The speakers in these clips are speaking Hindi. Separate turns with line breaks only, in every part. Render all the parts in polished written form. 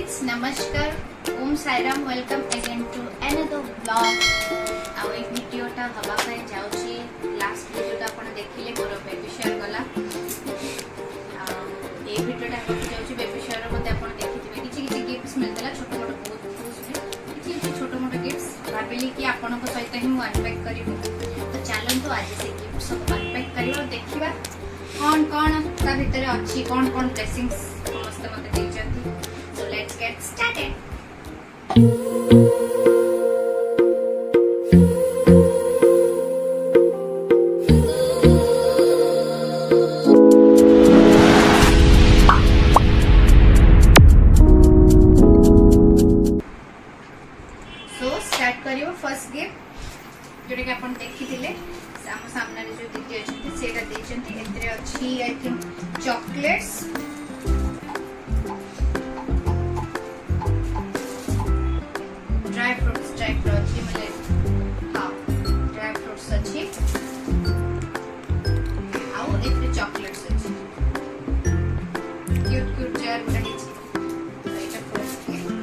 फ्रेंड्स नमस्कार Om Sairam welcome again to another blog आ एक वीडियोटा हवा पाए जाउची लास्ट वीडियोटा आपण देखिले मोर बेबी शेयर गला ए वीडियोटा हवा जाउची बेबी शेयर मते आपण देखिथिबे किछि गिफ्ट्स मिलतला छोटो मोटो बहुत खुश किछि छोटो मोटो गिफ्ट्स भाबिली कि आपण को सहित ही अनपैक करिवो तो चलंतु आज से गिफ्ट सब अनपैक करिवो देखिबा कौन कौन ता भीतर अछि कौन कौन ब्लेसिंग्स समस्त मते देइचंती so let's get started first gift जोटा कि अपन देखिथिले हम सामने जो दीदी अछि सेटा देचंती एतरे अछि I think chocolates dry fruits type रो अछि मतलब हां ड्राई फ्रूट्स अछि आउ एतरे चॉकलेट्स अछि क्यूट क्यूट जार बडा अछि तो एटा फर्स्ट गिफ्ट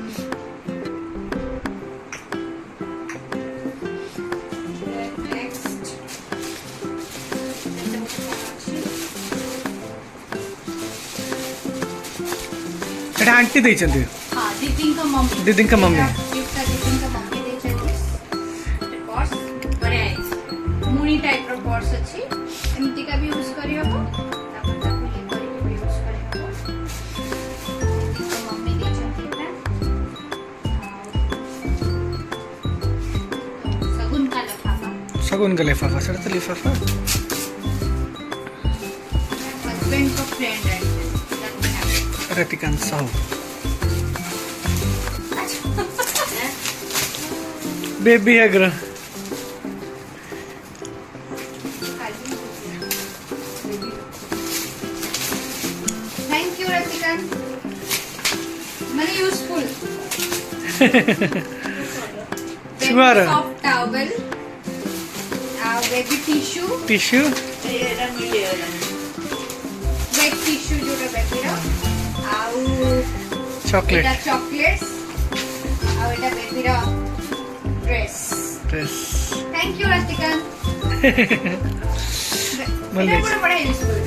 एटा आंटी देचंती
हां दीदी का मम्मी
गिफ्ट का दीदी
का मम्मी देचंती पर्स बड़े है मुनी टाइप रो पर्स अछि एमती का भी यूज करी हो तापर ताको ये करी भी यूज करी हो दीदी का मम्मी देचंती ना
सगुन का लिफाफा सर तो लिफाफा
हस्बैंड का फ्रेंड है
रतिकांत साहू बेबी अग्र
थैंक यू रतिकांत मनी यूजफुल
शुगर
soft towel baby tissue wet tissue जोटा बेबी रो
चॉकलेट
एटा चॉकलेट्स आ एटा बेबी रो ड्रेस थैंक यू रतिका
मल्ले
बड़ा यूजफुल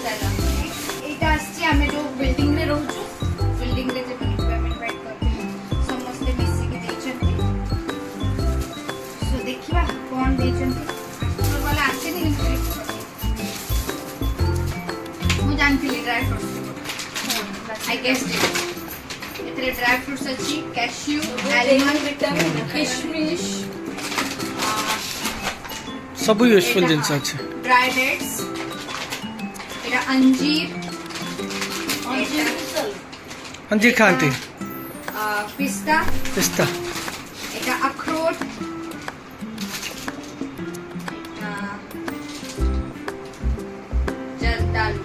चलो एटा आछि हमें जो बिल्डिंग रे रहउछु बिल्डिंग रे जे पेमेंट राइट करते समस्त मिसी के देचंती सो देखिबा कोन देचंती तो वाला आछे नहीं मु जानथिली dry fruits I guessed it. इतने ड्राई फ्रूट्स अच्छी कैश्यू आलमंड किशमिश
सब यूजफुल जिंस अच्छे
ड्राई डेट्स एटा अंजीर
अंजीर खाती
पिस्ता
पिस्ता
एटा अखरोट जर्दालू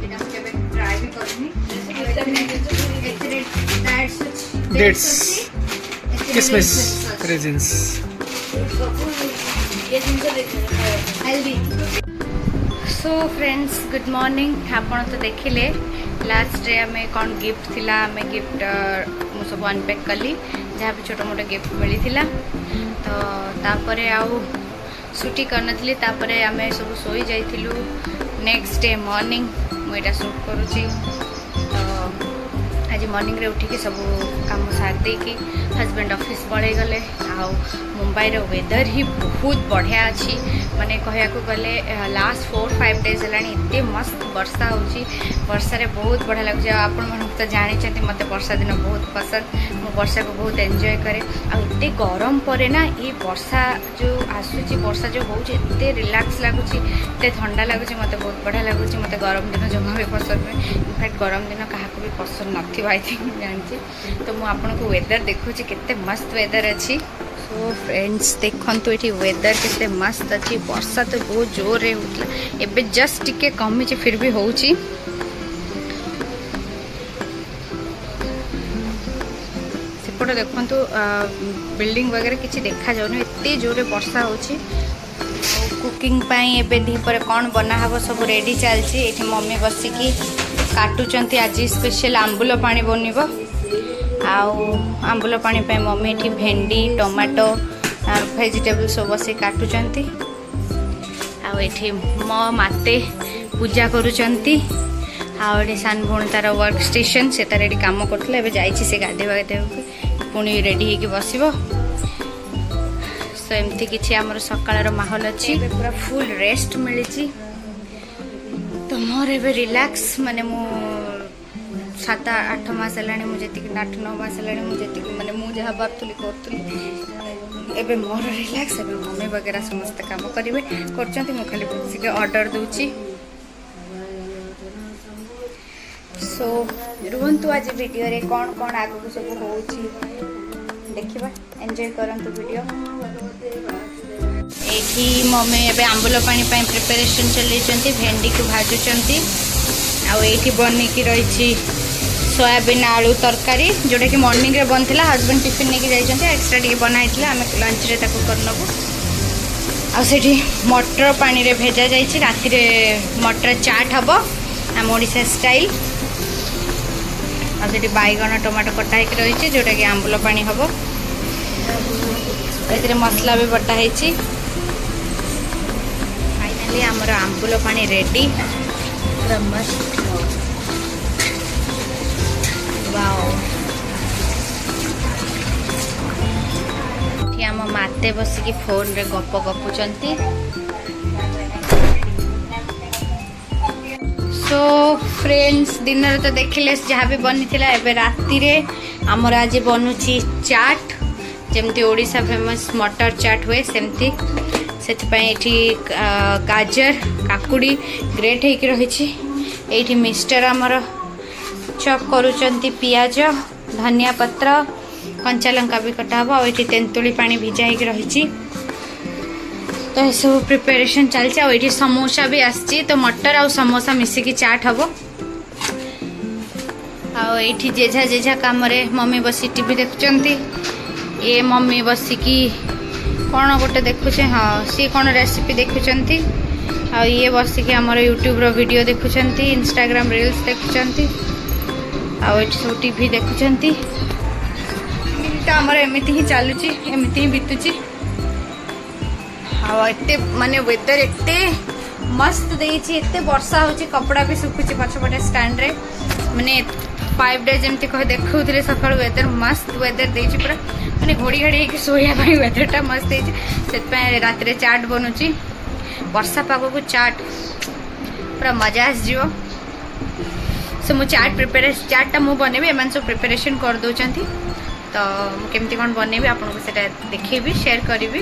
एटा मुझे ट्राई भी करनी
डेट्स किसमिस resins
so friends good morning आपण तो देखिले लास्ट रे हमें कौन गिफ्ट थिला हमें गिफ्ट मु सब अनपैक कली जहाँ भी छोटा मोटा गिफ्ट मिली थिला तो तापरे आउ छुट्टी करनथली तापरे हमें सब सोई जाइथिलु नेक्स्ट डे मॉर्निंग मु एटा शूट करूची तो आज मॉर्निंग रे उठी के सब काम सार दे कि हस्बैंड ऑफिस पड़े गले आ मुंबई रो वेदर ही बहुत बढ़िया अच्छी माने कहया को गले लास्ट 4-5 डेज हलानी इतने मस्त वर्षा होची वर्षा रे बहुत बढ़िया लगुच आपण मन तो जानि चंती मते वर्षा दिन बहुत पसंद मु वर्षा को बहुत एंजॉय करे आ इतने गरम परे ना ये वर्षा जो आसुची वर्षा जो होची इतने रिलैक्स लगुची इतने ठंडा लगुची मते बहुत बढ़िया लगुची मते गरम दिन जमा भी पसंद में इनफैक्ट गरम दिन काहा को भी पसंद नथि आई थिंक जानची तो मु आपण को वेदर देखुची केते मस्त वेदर अछि सो फ्रेंड्स देखंतु एठी वेदर केते मस्त अछि वर्षा तो बहुत जोर रे होतला एबे जस्ट टिके कमी छै फिर भी होउची सेपटे देखंतु बिल्डिंग वगैरह किछि देखा जाउनी एते जोर रे वर्षा होची कुकिंग पाई एबे दी पर कोन बना हबो सब रेडी चलची एठी मम्मी बसिकी काटुचंती आज स्पेशल आंबुल पानी बनिब आंबुल पानी पे मम्मी एठी भेंडी टमाटो वेजिटेबल सब बसे काटुचंती आठी मो माते पूजा करुचंती आठे सान भूण तार वर्क स्टेशन से तार ये कम करते एवं जाइए से गाधे बाधे पुणी रेडी हो बस सो एमती किसी आमर सकाळ माहौल अच्छी पूरा फुल रेस्ट मिली तो मोर ए रिलैक्स माने मु 7-8 मास है मुझे 8-9 मास है मुझे माने मुझे भावुली करी एबे मोर रिलैक्स एबे मम्मी वगैरह समस्त काम करेंगे कर खाली बसिक ऑर्डर दूची सो रुहतु आज वीडियो रे कौन कौन आगु सब हो देखा एंजॉय करंतु वीडियो एठी मम्मी एबे आंबुल पानी पाई प्रिपरेशन चलैचंती भेंडी को भाजुचंती आ एठी बनिकी रही सोयाबीन आलू तरकारी जोटा कि मॉर्निंग रे बनथिला हस्बैंड टिफिन लेके जाइचंती एक्स्ट्रा टी बनाइथिला आमे लंच रे ताको करनबो आ सेठी मटर पानी रे भेजा जाइछि राति रे मटर चाट हबो आम ओडिसा स्टाइल आ सेठी बैगन टमाटो कटा हेक रही जोटा कि आंबुल पानी हबो एथिरे मसला भी बटा हेछि फाइनली हमर आंबुल पानी रेडी पूरा मस्त वाओ आम माते बसिकी फोन रे गप गपुचंती सो फ्रेंड्स दिन तो देखिले जहाँ भी बनी थिला एबे राति रे हमर आज बनुची चाट जमती ओडिशा फेमस मटर चाट हुए सेमती से गाजर काकुड़ी ग्रेट होकर रही ये मिक्सचर आमर चॉप करुचंती पियाज धनिया पत्र कंचा लंका भी कटा हबो और ये तेंतुली पानी भिजा होकर रही तो सब प्रिपरेशन चलती ये समोसा भी आसी तो मटर आ समोसा मिसिकी चाट हम आठी जेझा जेझा कम मम्मी बसी टीवी देखुंती ये मम्मी बसिकी कौन गोटे देखुचे हाँ सी कौन रेसिपी देखुंती आ ये बसिकी आमर यूट्यूब रो वीडियो देखुंती इंस्टाग्राम रील्स देखुंती आठ सब टीवी देखुंती आमर एमती ही चलुची एमती ही बीतुची आते माने वेदर एते मस्त देइछि एते वर्षा होची कपड़ा भी सुखुची पछपटे स्टैंड रे माने 5 डेज एमती कह देखौथिले सकाळ वेदर मस्त वेदर देइछि पूरा माने घोड़ी घाड़ी के सोया भाई वेदर टा मस्त देइछि सेत पे रात रे चाट बनुची वर्षा पागो को चाट पूरा मजा आस जिवो सो मु चाट टा मु बनेबी एमान सब प्रिपरेशन कर दोचंती तो केमती कोन बनेबी आपन को सेटा देखेबी शेयर करिवि